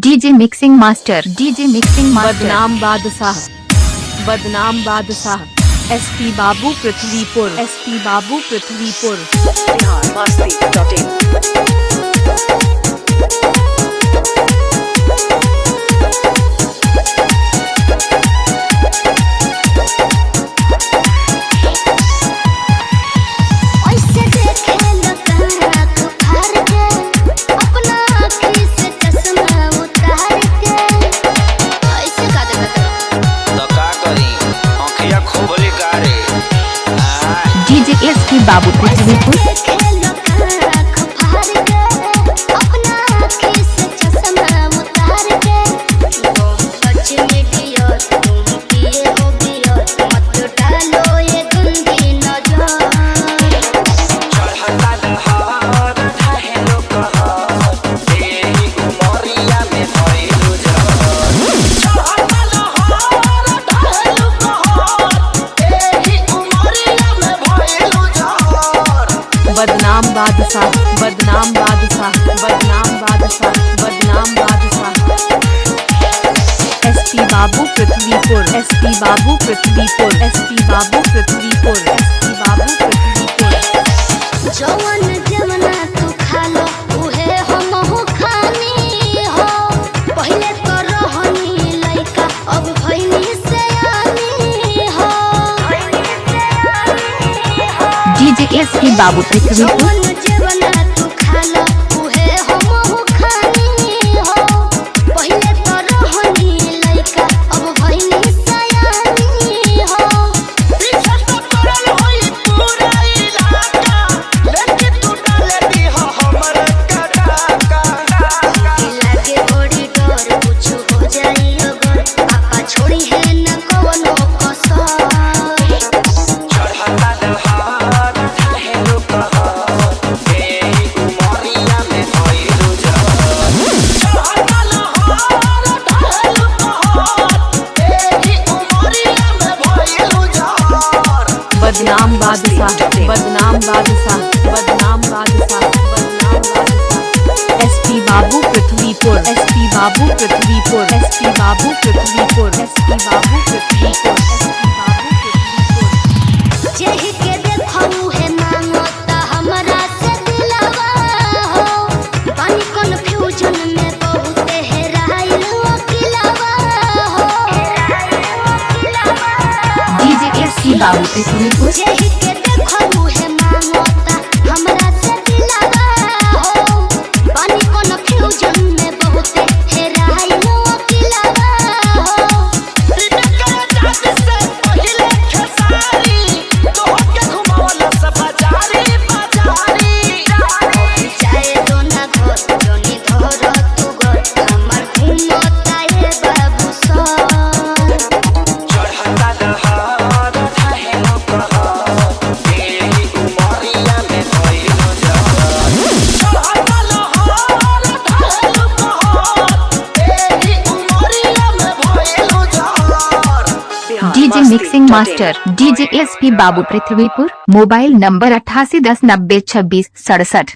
DJ mixing master बदनाम बादशाह SP बाबू पृथ्वीपुर डीजे एसपी बाबू पृथ्वीपुर बदनाम बादशाह एसपी बाबू पृथ्वीपुर जवन जवना तू खालो उहे हमहु खानी हो। पहिले तो रहनी लइका अब भइनी सयानी हो। डीजे एसपी बाबू पृथ्वीपुर जवना तू खालो उहे हमहु खानी हो। पहिले तो रहनी लइका अब भइनी सयानी हो। पीछे तो करल होई पूरा इलाका लेके तू डाले दी हो हमर कटाका। लागे बड़ी डर कुछ हो जाई अगर आपा छोड़ी है न कवनो कसर। चढ़ता दहार है रुकहार एही उमरिया में भइलु जहर। चढ़ता लहर ढल कहर एही उमरिया में भइलु जहर। बदनाम बादशाह एसपी बाबू पृथ्वीपुर जेहि के देखऊ है मांगता हमरा से दिलवा हो। पानी कन्फ्यूजन में बहुत हेराइल अकेलावा हो। डीजे एसपी बाबू पृथ्वीपुर जेहि के देखऊ है मांगता हमरा से दिलवा हो। पानी कन्फ्यूजन में बहुत हेराइल अकेलावा हो। चाहे दोना घर जोनी धर तू घर हमर घूमता है बाबू सर। चढ़ता दहार है रुकहार एही उमरिया में भइलु जहर। चढ़ता लहर ढल कहर एही उमरिया में भइलु जहर। DJ mixing master DJ SP बाबू पृथ्वीपुर मोबाइल नंबर 8810902667।